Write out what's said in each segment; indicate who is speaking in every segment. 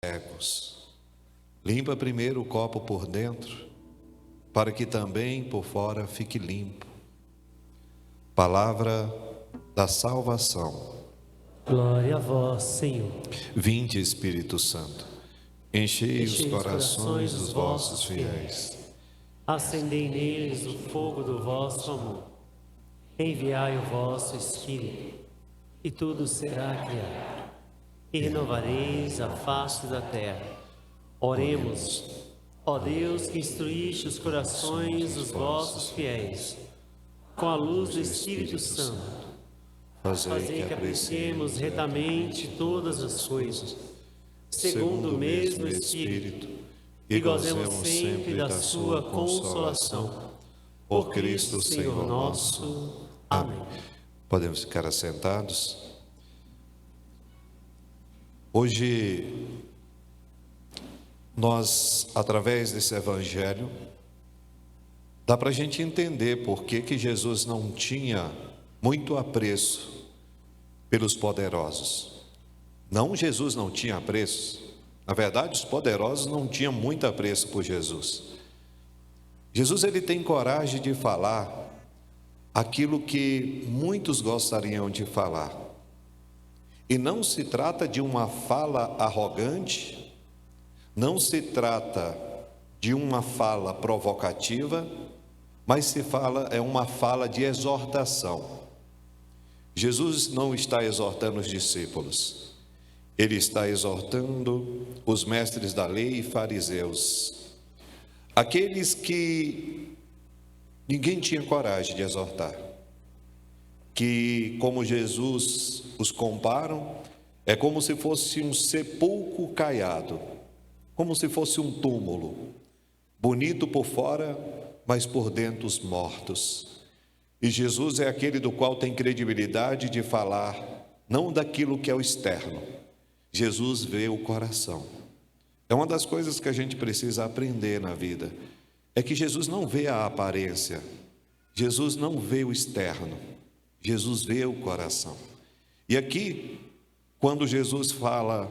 Speaker 1: cegos. Limpa primeiro o copo por dentro, para que também por fora fique limpo. Palavra da salvação.
Speaker 2: Glória a vós, Senhor.
Speaker 1: Vinde, Espírito Santo, enchei os
Speaker 2: Enchei os
Speaker 1: corações dos vossos fiéis.
Speaker 2: Acendei neles o fogo do vosso amor. Enviai o vosso Espírito, e tudo será criado, e renovareis a face da terra. Oremos, ó Deus, que instruíste os corações dos vossos fiéis, com a luz do Espírito Santo, fazei que apreciemos retamente todas as coisas, segundo o mesmo Espírito, e gozemos sempre da sua consolação. Por Cristo, Senhor nosso. Amém.
Speaker 1: Podemos ficar assentados. Hoje, nós, através desse evangelho, dá para a gente entender por que Jesus não tinha muito apreço pelos poderosos. Não, Jesus não tinha apreço. Na verdade, os poderosos não tinham muito apreço por Jesus. Jesus, ele tem coragem de falar aquilo que muitos gostariam de falar. E não se trata de uma fala arrogante, não se trata de uma fala provocativa, mas é uma fala de exortação. Jesus não está exortando os discípulos, ele está exortando os mestres da lei e fariseus, aqueles que ninguém tinha coragem de exortar, que, como Jesus os comparam, é como se fosse um sepulcro caiado, como se fosse um túmulo, bonito por fora, mas por dentro os mortos. E Jesus é aquele do qual tem credibilidade de falar, não daquilo que é o externo. Jesus vê o coração. É uma das coisas que a gente precisa aprender na vida, é que Jesus não vê a aparência, Jesus não vê o externo, Jesus vê o coração. E aqui, quando Jesus fala,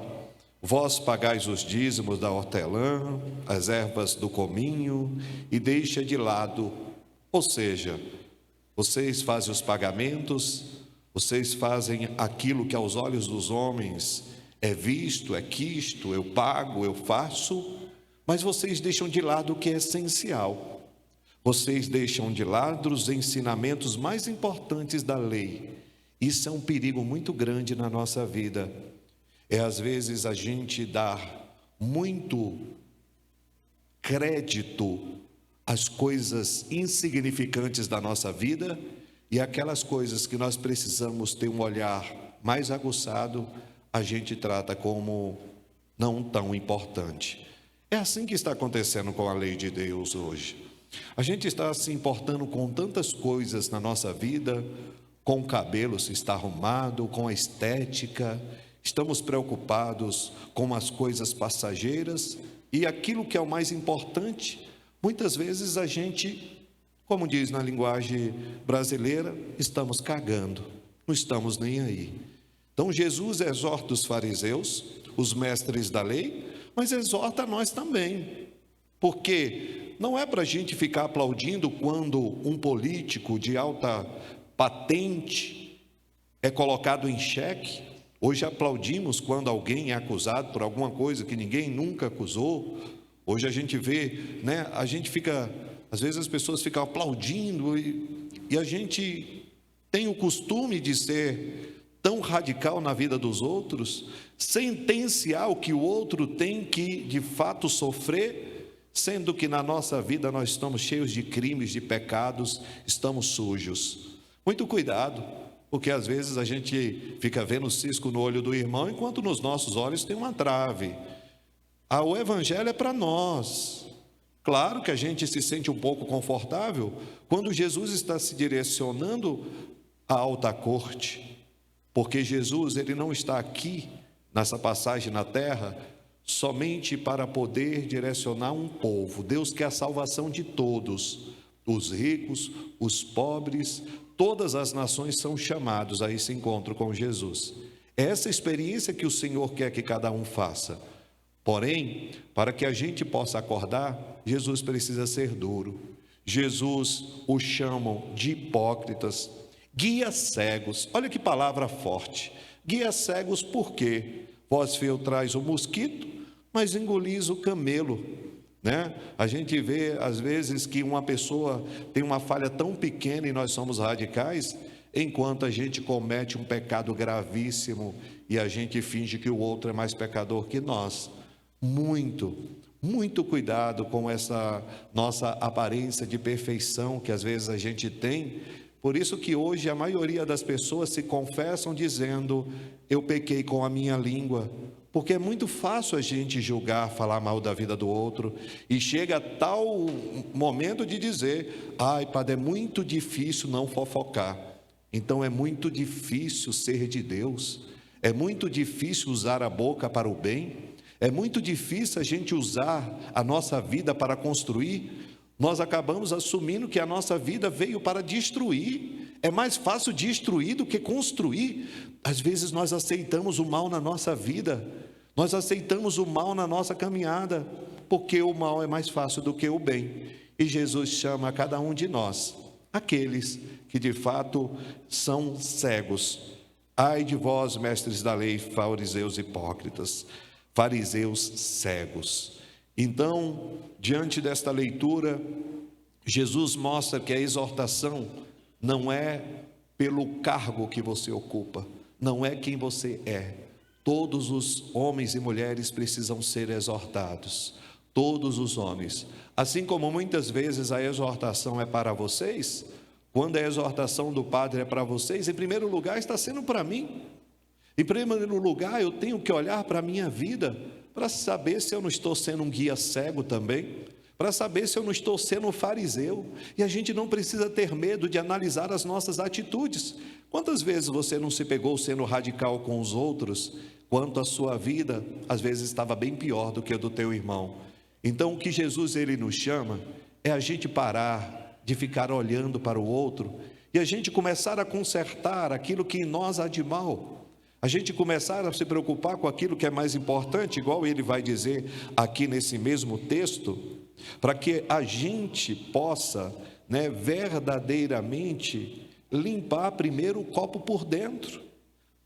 Speaker 1: vós pagais os dízimos da hortelã, as ervas do cominho, e deixa de lado, ou seja, vocês fazem os pagamentos, vocês fazem aquilo que aos olhos dos homens é visto, é quisto, eu pago, eu faço, mas vocês deixam de lado o que é essencial. Vocês deixam de lado os ensinamentos mais importantes da lei. Isso é um perigo muito grande na nossa vida. É às vezes a gente dar muito crédito às coisas insignificantes da nossa vida e aquelas coisas que nós precisamos ter um olhar mais aguçado, a gente trata como não tão importante. É assim que está acontecendo com a lei de Deus hoje. A gente está se importando com tantas coisas na nossa vida, com o cabelo se está arrumado, com a estética, estamos preocupados com as coisas passageiras e aquilo que é o mais importante, muitas vezes a gente, como diz na linguagem brasileira, estamos cagando, não estamos nem aí. Então Jesus exorta os fariseus, os mestres da lei, mas exorta a nós também, porque não é para a gente ficar aplaudindo quando um político de alta patente é colocado em xeque. Hoje aplaudimos quando alguém é acusado por alguma coisa que ninguém nunca acusou. Hoje a gente vê, né? A gente fica, às vezes as pessoas ficam aplaudindo e a gente tem o costume de ser tão radical na vida dos outros, sentenciar o que o outro tem que de fato sofrer, sendo que na nossa vida nós estamos cheios de crimes, de pecados, estamos sujos. Muito cuidado, porque às vezes a gente fica vendo o cisco no olho do irmão, enquanto nos nossos olhos tem uma trave. O evangelho é para nós. Claro que a gente se sente um pouco confortável quando Jesus está se direcionando à alta corte, porque Jesus, ele não está aqui nessa passagem na terra somente para poder direcionar um povo. Deus quer a salvação de todos, os ricos, os pobres, todas as nações são chamados a esse encontro com Jesus. É essa experiência que o Senhor quer que cada um faça. Porém, para que a gente possa acordar, Jesus precisa ser duro. Jesus o chamam de hipócritas, guias cegos. Olha que palavra forte. Guias cegos por quê? Vós filtrais o mosquito, mas engolis o camelo, né? A gente vê às vezes que uma pessoa tem uma falha tão pequena e nós somos radicais, enquanto a gente comete um pecado gravíssimo e a gente finge que o outro é mais pecador que nós. Muito cuidado com essa nossa aparência de perfeição que às vezes a gente tem. Por isso que hoje a maioria das pessoas se confessam dizendo: eu pequei com a minha língua. Porque é muito fácil a gente julgar, falar mal da vida do outro, e chega a tal momento de dizer: ai, padre, é muito difícil não fofocar. Então é muito difícil ser de Deus, é muito difícil usar a boca para o bem, é muito difícil a gente usar a nossa vida para construir. Nós acabamos assumindo que a nossa vida veio para destruir. É mais fácil destruir do que construir. Às vezes nós aceitamos o mal na nossa vida, nós aceitamos o mal na nossa caminhada, porque o mal é mais fácil do que o bem. E Jesus chama a cada um de nós, aqueles que de fato são cegos. Ai de vós, mestres da lei, fariseus hipócritas, fariseus cegos. Então, diante desta leitura, Jesus mostra que a exortação não é pelo cargo que você ocupa, não é quem você é. Todos os homens e mulheres precisam ser exortados, todos os homens. Assim como muitas vezes a exortação é para vocês, quando a exortação do padre é para vocês, em primeiro lugar está sendo para mim. Em primeiro lugar, eu tenho que olhar para a minha vida, para saber se eu não estou sendo um guia cego também, para saber se eu não estou sendo um fariseu. E a gente não precisa ter medo de analisar as nossas atitudes. Quantas vezes você não se pegou sendo radical com os outros, quanto a sua vida, às vezes estava bem pior do que a do teu irmão? Então o que Jesus ele nos chama, é a gente parar de ficar olhando para o outro, e a gente começar a consertar aquilo que em nós há de mal. A gente começar a se preocupar com aquilo que é mais importante, igual ele vai dizer aqui nesse mesmo texto, para que a gente possa, verdadeiramente limpar primeiro o copo por dentro.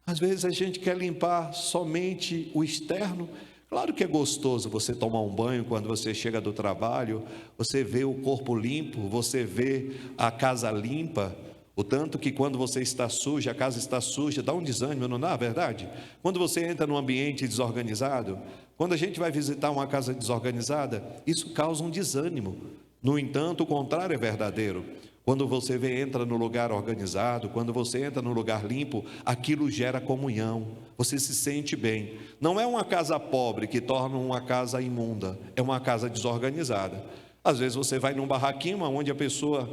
Speaker 1: Às vezes a gente quer limpar somente o externo. Claro que é gostoso você tomar um banho quando você chega do trabalho, você vê o corpo limpo, você vê a casa limpa. O tanto que quando você está suja, a casa está suja, dá um desânimo, não dá, verdade? Quando você entra num ambiente desorganizado, quando a gente vai visitar uma casa desorganizada, isso causa um desânimo. No entanto, o contrário é verdadeiro. Quando você entra no lugar organizado, quando você entra no lugar limpo, aquilo gera comunhão, você se sente bem. Não é uma casa pobre que torna uma casa imunda, é uma casa desorganizada. Às vezes você vai num barraquinho onde a pessoa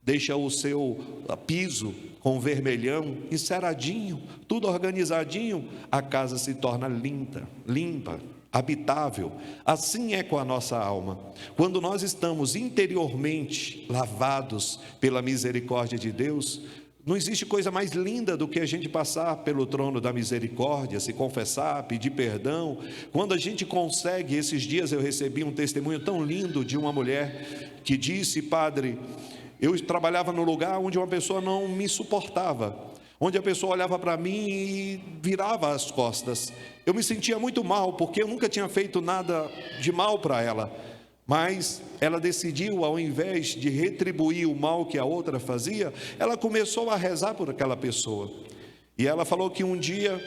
Speaker 1: deixa o seu piso com vermelhão, enceradinho, tudo organizadinho, a casa se torna limpa, habitável. Assim é com a nossa alma. Quando nós estamos interiormente lavados pela misericórdia de Deus, não existe coisa mais linda do que a gente passar pelo trono da misericórdia, se confessar, pedir perdão. Quando a gente consegue, esses dias eu recebi um testemunho tão lindo de uma mulher que disse: padre, eu trabalhava no lugar onde uma pessoa não me suportava, onde a pessoa olhava para mim e virava as costas. Eu me sentia muito mal, porque eu nunca tinha feito nada de mal para ela. Mas ela decidiu, ao invés de retribuir o mal que a outra fazia, ela começou a rezar por aquela pessoa. E ela falou que um dia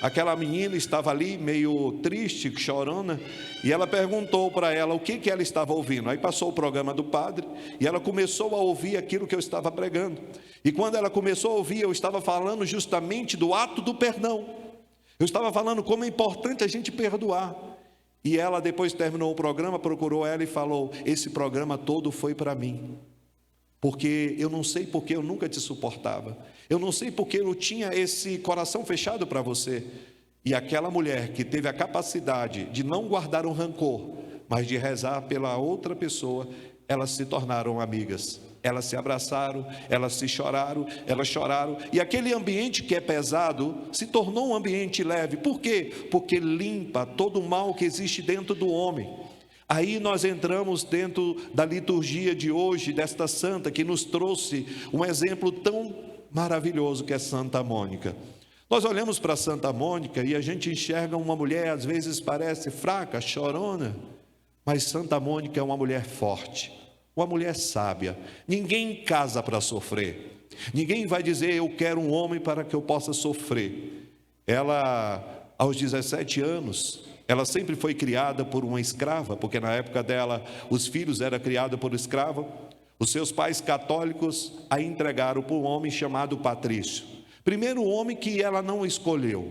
Speaker 1: aquela menina estava ali meio triste, chorando, e ela perguntou para ela o que ela estava ouvindo. Aí passou o programa do padre e ela começou a ouvir aquilo que eu estava pregando. E quando ela começou a ouvir, eu estava falando justamente do ato do perdão. Eu estava falando como é importante a gente perdoar. E ela, depois terminou o programa, procurou ela e falou: esse programa todo foi para mim, porque eu não sei porque eu nunca te suportava, eu não sei porque eu tinha esse coração fechado para você. E aquela mulher que teve a capacidade de não guardar um rancor, mas de rezar pela outra pessoa, elas se tornaram amigas. Elas se abraçaram, elas choraram, e aquele ambiente que é pesado se tornou um ambiente leve. Por quê? Porque limpa todo o mal que existe dentro do homem. Aí nós entramos dentro da liturgia de hoje, desta santa, que nos trouxe um exemplo tão maravilhoso que é Santa Mônica. Nós olhamos para Santa Mônica e a gente enxerga uma mulher, às vezes parece fraca, chorona, mas Santa Mônica é uma mulher forte, uma mulher sábia. Ninguém casa para sofrer, ninguém vai dizer eu quero um homem para que eu possa sofrer. Ela, aos 17 anos, ela sempre foi criada por uma escrava, porque na época dela os filhos eram criados por escrava. Os seus pais católicos a entregaram por um homem chamado Patrício. Primeiro homem que ela não escolheu,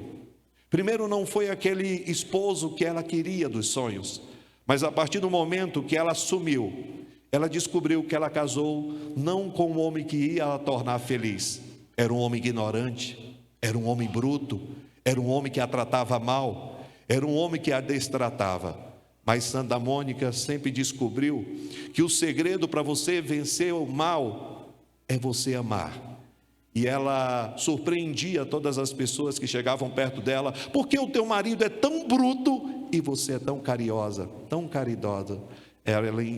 Speaker 1: primeiro não foi aquele esposo que ela queria dos sonhos, mas a partir do momento que ela assumiu, ela descobriu que ela casou não com um homem que ia a tornar feliz. Era um homem ignorante, era um homem bruto, era um homem que a tratava mal, era um homem que a destratava. Mas Santa Mônica sempre descobriu que o segredo para você vencer o mal é você amar. E ela surpreendia todas as pessoas que chegavam perto dela: porque o teu marido é tão bruto e você é tão carinhosa, tão caridosa?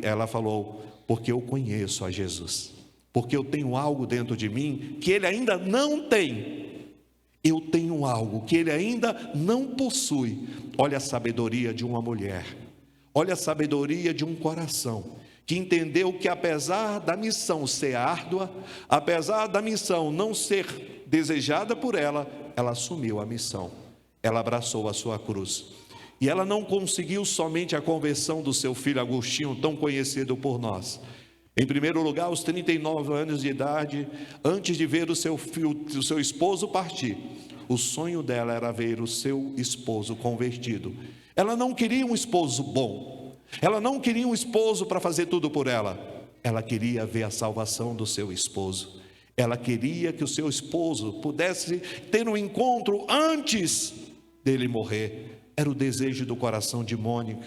Speaker 1: Ela falou: porque eu conheço a Jesus, porque eu tenho algo dentro de mim que ele ainda não tem. Eu tenho algo que ele ainda não possui. Olha a sabedoria de uma mulher, olha a sabedoria de um coração que entendeu que apesar da missão ser árdua, apesar da missão não ser desejada por ela, ela assumiu a missão, ela abraçou a sua cruz. E ela não conseguiu somente a conversão do seu filho Agostinho, tão conhecido por nós. Em primeiro lugar, aos 39 anos de idade, antes de ver o seu esposo partir, o sonho dela era ver o seu esposo convertido. Ela não queria um esposo bom, ela não queria um esposo para fazer tudo por ela. Ela queria ver a salvação do seu esposo. Ela queria que o seu esposo pudesse ter um encontro antes dele morrer. Era o desejo do coração de Mônica,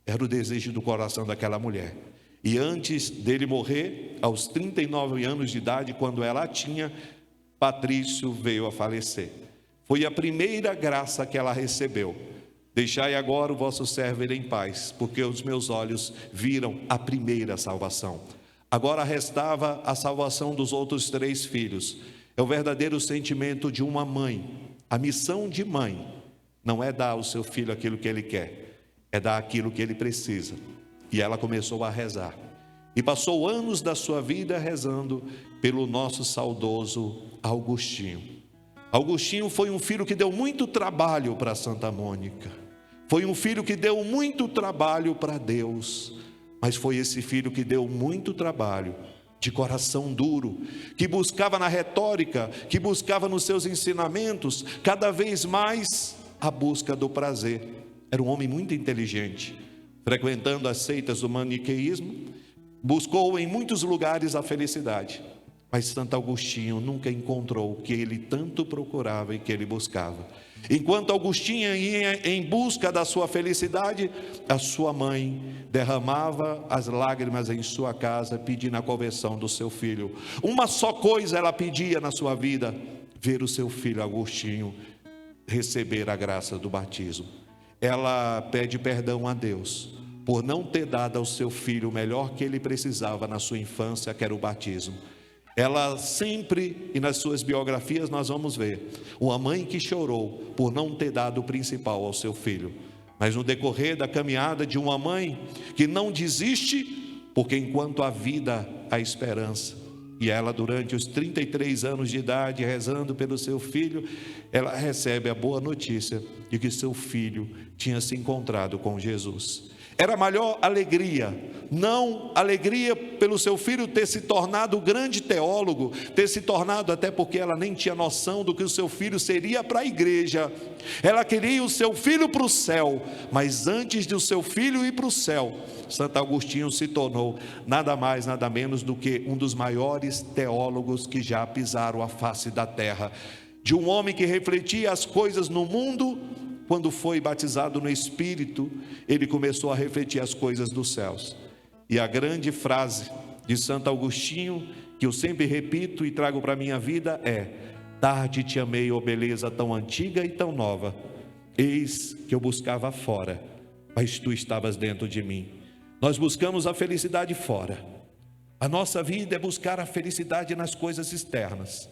Speaker 1: era o desejo do coração daquela mulher. E antes dele morrer, aos 39 anos de idade, quando ela a tinha, Patrício veio a falecer. Foi a primeira graça que ela recebeu. Deixai agora o vosso servo ir em paz, porque os meus olhos viram a primeira salvação. Agora restava a salvação dos outros 3 filhos. É o verdadeiro sentimento de uma mãe. A missão de mãe não é dar ao seu filho aquilo que ele quer, é dar aquilo que ele precisa. E ela começou a rezar, e passou anos da sua vida rezando pelo nosso saudoso Agostinho. Agostinho foi um filho que deu muito trabalho para Santa Mônica, foi um filho que deu muito trabalho para Deus, mas foi esse filho que deu muito trabalho, de coração duro, que buscava na retórica, que buscava nos seus ensinamentos, cada vez mais a busca do prazer. Era um homem muito inteligente, frequentando as seitas do maniqueísmo, buscou em muitos lugares a felicidade, mas Santo Agostinho nunca encontrou o que ele tanto procurava e que ele buscava. Enquanto Agostinho ia em busca da sua felicidade, a sua mãe derramava as lágrimas em sua casa, pedindo a conversão do seu filho. Uma só coisa ela pedia na sua vida: ver o seu filho Agostinho receber a graça do batismo. Ela pede perdão a Deus por não ter dado ao seu filho o melhor que ele precisava na sua infância, que era o batismo. Ela sempre, e nas suas biografias nós vamos ver, uma mãe que chorou por não ter dado o principal ao seu filho. Mas no decorrer da caminhada de uma mãe que não desiste, porque enquanto há vida, há esperança. E ela, durante os 33 anos de idade, rezando pelo seu filho, ela recebe a boa notícia de que seu filho tinha se encontrado com Jesus. Era a maior alegria, não alegria pelo seu filho ter se tornado grande teólogo, ter se tornado, até porque ela nem tinha noção do que o seu filho seria para a igreja. Ela queria o seu filho para o céu, mas antes de o seu filho ir para o céu, Santo Agostinho se tornou nada mais, nada menos do que um dos maiores teólogos que já pisaram a face da terra. De um homem que refletia as coisas no mundo. Quando foi batizado no Espírito, ele começou a refletir as coisas dos céus. E a grande frase de Santo Agostinho, que eu sempre repito e trago para a minha vida é: tarde te amei, ó beleza tão antiga e tão nova. Eis que eu buscava fora, mas tu estavas dentro de mim. Nós buscamos a felicidade fora. A nossa vida é buscar a felicidade nas coisas externas.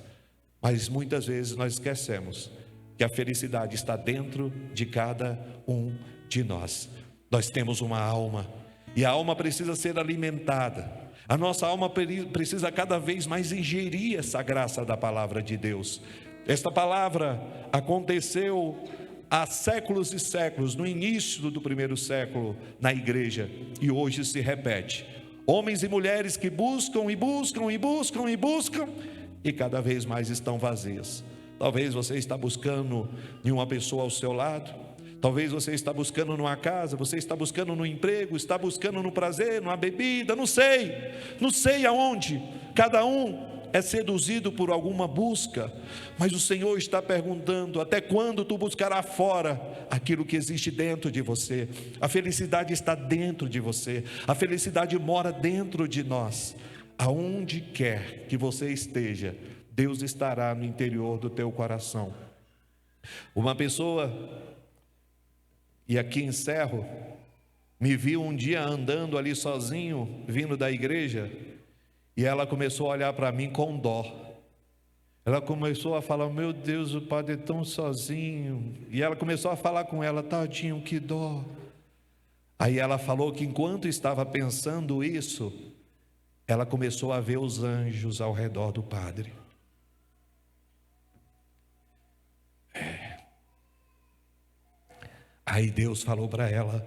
Speaker 1: Mas muitas vezes nós esquecemos que a felicidade está dentro de cada um de nós. Nós temos uma alma, e a alma precisa ser alimentada. A nossa alma precisa cada vez mais ingerir essa graça da palavra de Deus. Esta palavra aconteceu há séculos e séculos, no início do primeiro século na igreja, e hoje se repete. Homens e mulheres que buscam e buscam e buscam e buscam, e cada vez mais estão vazias. Talvez você está buscando em uma pessoa ao seu lado, talvez você está buscando numa casa, você está buscando no emprego, está buscando no prazer, numa bebida, não sei aonde. Cada um é seduzido por alguma busca, mas o Senhor está perguntando: até quando tu buscarás fora aquilo que existe dentro de você? A felicidade está dentro de você, a felicidade mora dentro de nós. Aonde quer que você esteja, Deus estará no interior do teu coração. Uma pessoa, e aqui encerro, me viu um dia andando ali sozinho, vindo da igreja, e ela começou a olhar para mim com dó. Ela começou a falar: meu Deus, o padre é tão sozinho. E ela começou a falar com ela: tadinho, que dó. Aí ela falou que enquanto estava pensando isso, ela começou a ver os anjos ao redor do padre. Aí Deus falou para ela: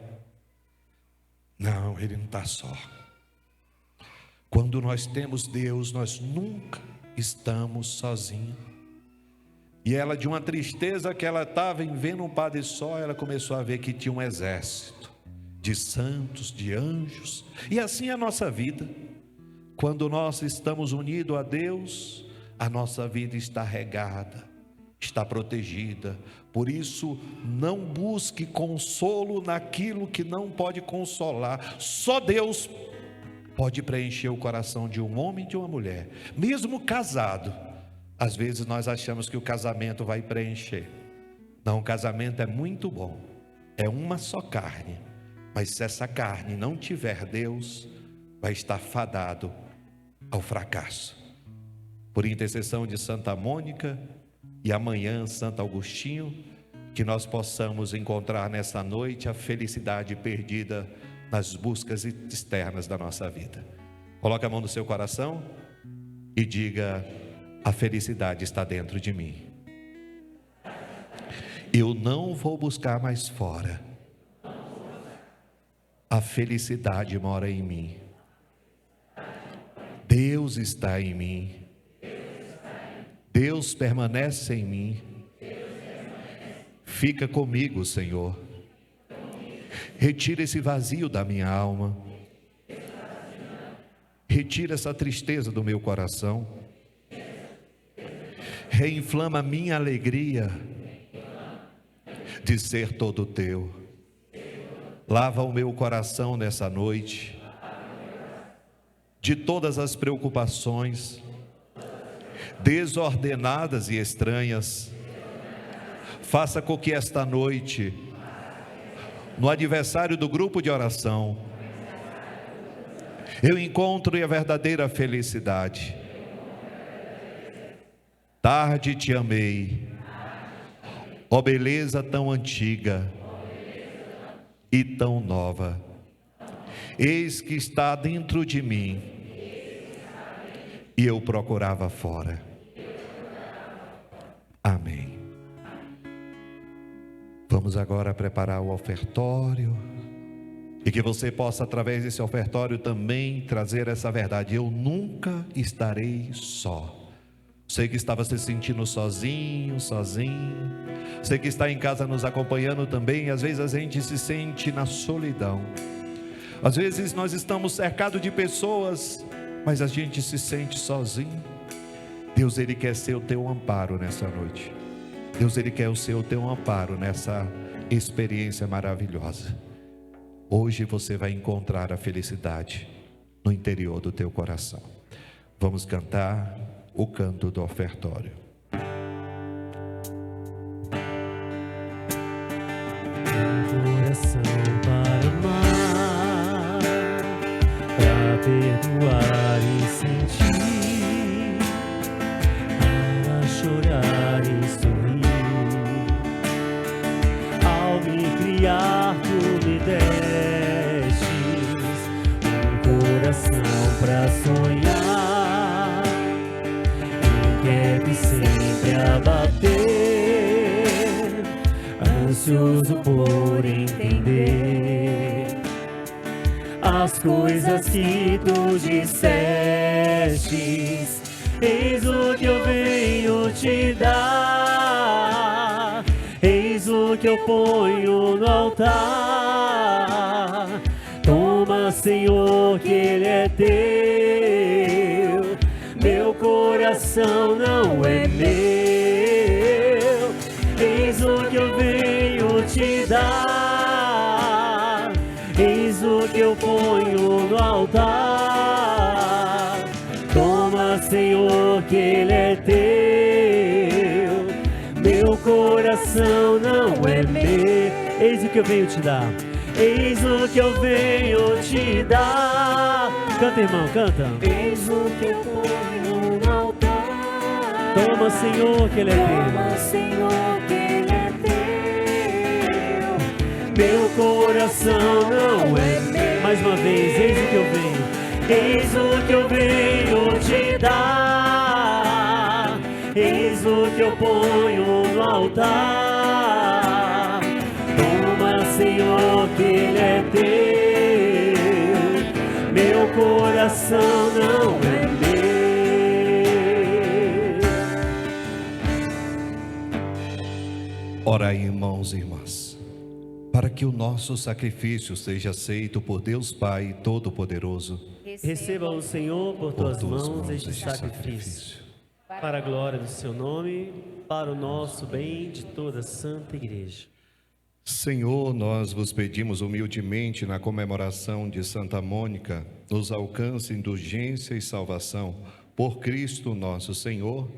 Speaker 1: não, ele não está só. Quando nós temos Deus, nós nunca estamos sozinhos. E ela, de uma tristeza que ela estava em vendo um padre só, ela começou a ver que tinha um exército de santos, de anjos. E assim é a nossa vida. Quando nós estamos unidos a Deus, a nossa vida está regada, está protegida. Por isso, não busque consolo naquilo que não pode consolar. Só Deus pode preencher o coração de um homem e de uma mulher, mesmo casado. Às vezes nós achamos que o casamento vai preencher. Não, o casamento é muito bom, é uma só carne, mas se essa carne não tiver Deus, vai estar fadado ao fracasso. Por intercessão de Santa Mônica e amanhã Santo Agostinho, que nós possamos encontrar nessa noite a felicidade perdida nas buscas externas da nossa vida. Coloque a mão no seu coração e diga: a felicidade está dentro de mim. Eu não vou buscar mais fora. A felicidade mora em mim. Deus está em mim. Deus permanece em mim. Fica comigo, Senhor. Retira esse vazio da minha alma. Retira essa tristeza do meu coração. Reinflama a minha alegria de ser todo teu. Lava o meu coração nessa noite de todas as preocupações desordenadas e estranhas. Faça com que esta noite, no aniversário do grupo de oração, eu encontre a verdadeira felicidade. Tarde te amei, ó beleza tão antiga e tão nova. Eis que está dentro de mim e eu procurava fora. Amém. Vamos agora preparar o ofertório, e que você possa, através desse ofertório, também trazer essa verdade: eu nunca estarei só. Sei que estava se sentindo sozinho, sei que está em casa nos acompanhando também, e às vezes a gente se sente na solidão. Às vezes nós estamos cercados de pessoas, mas a gente se sente sozinho. Deus, Ele quer ser o teu amparo nessa noite. Deus, Ele quer ser o teu amparo nessa experiência maravilhosa. Hoje você vai encontrar a felicidade. no interior do teu coração. Vamos cantar o canto do ofertório.
Speaker 2: Coração para amar, para perdoar e sentir, para chorar e sorrir. Ao me criar, tu me destes um coração para sonhar, inquieto e sempre a bater, ansioso por entender as coisas que tu dissestes. Eis o que eu venho te dar, eis o que eu ponho no altar. Toma, Senhor, que ele é teu, meu coração não é meu. Eis o que eu venho te dar, eis o que eu ponho no altar. Toma, Senhor, que ele é teu, meu coração não é meu. Eis o que eu venho te dar, eis o que eu venho te dar. Canta, irmão, canta. Eis o que eu ponho no altar. Toma, Senhor, que ele é teu. Toma, Senhor, que ele é teu, meu coração não é meu. Mais uma vez, eis o que eu venho, eis o que eu venho te dar, eis o que eu ponho no altar. Toma, Senhor, que ele é teu, meu coração não é meu.
Speaker 1: Orai, irmãos e irmãs, para que o nosso sacrifício seja aceito por Deus Pai Todo-Poderoso.
Speaker 2: Receba o Senhor por tuas mãos este sacrifício, para a glória do seu nome, para o nosso bem de toda a Santa Igreja.
Speaker 1: Senhor, nós vos pedimos humildemente na comemoração de Santa Mônica, nos alcance indulgência e salvação, por Cristo nosso Senhor.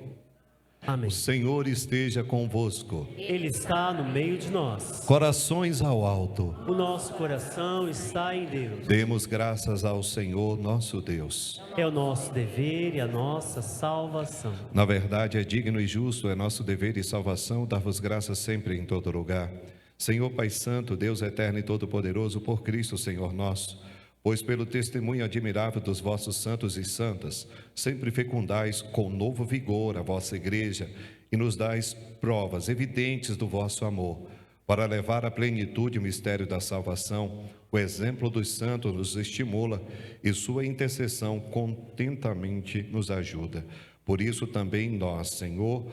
Speaker 2: Amém.
Speaker 1: O Senhor esteja convosco.
Speaker 2: Ele está no meio de nós.
Speaker 1: Corações ao alto.
Speaker 2: O nosso coração está em Deus.
Speaker 1: Demos graças ao Senhor nosso Deus.
Speaker 2: É o nosso dever e a nossa salvação.
Speaker 1: Na verdade, é digno e justo, é nosso dever e salvação dar-vos graças sempre e em todo lugar. Senhor Pai Santo, Deus eterno e todo-poderoso, por Cristo, Senhor nosso, pois pelo testemunho admirável dos vossos santos e santas, sempre fecundais com novo vigor a vossa igreja e nos dais provas evidentes do vosso amor, para levar à plenitude o mistério da salvação. O exemplo dos santos nos estimula e sua intercessão contentamente nos ajuda. Por isso também nós, Senhor,